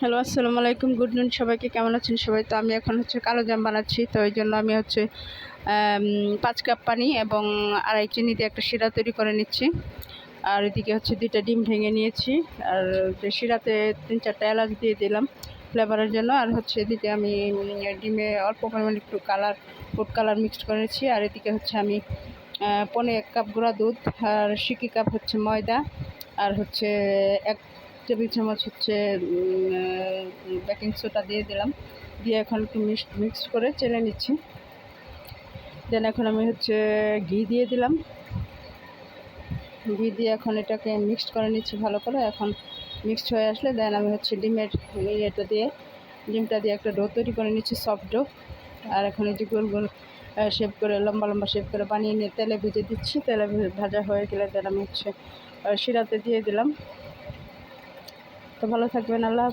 Hello, আসসালামু আলাইকুম। Good নুন সবাইকে। কেমন আছেন সবাই? তো আমি এখন কালো জাম বানাচ্ছি। তো এই জন্য আমি 5 কাপ পানি এবং আড়াই চিনি দিয়ে একটা শিরা তৈরি করে নিচ্ছি। আর এদিকে 2টা ডিম ভেঙে নিয়েছি। আর শিরাতে 3-4টা এলাচ দিয়ে দিলাম ফ্লেভারের জন্য। আর এদিকে আমি ডিমে অল্প পরিমাণে একটু ফুড কালার মিক্সড করেছি। আর এদিকে আমি 1 কাপ গুঁড়া দুধ, আর সিকি কাপ ময়দা, আর 1 টেবিল চামচ বেকিং সোডা দিয়ে দিলাম। দিয়ে এখন একটু মিক্সড করে চেলে নিচ্ছি। দেন এখন আমি ঘি দিয়ে দিলাম। ঘি দিয়ে এখন এটাকে মিক্সড করে নিচ্ছি ভালো করে। এখন মিক্সড হয়ে আসলে দেন আমি ডিমটা দিয়ে একটা ডো তৈরি করে নিচ্ছি, সফট ডো। আর এখন গোল গোল শেপ করে, লম্বা লম্বা শেপ করে বানিয়ে নিয়ে তেলে ভেজে দিচ্ছি। তেলে ভাজা হয়ে গেলে দেন আমি শিরাতে দিয়ে দিলাম। তো ভালো থাকবেন। আল্লাহ হাফেজ।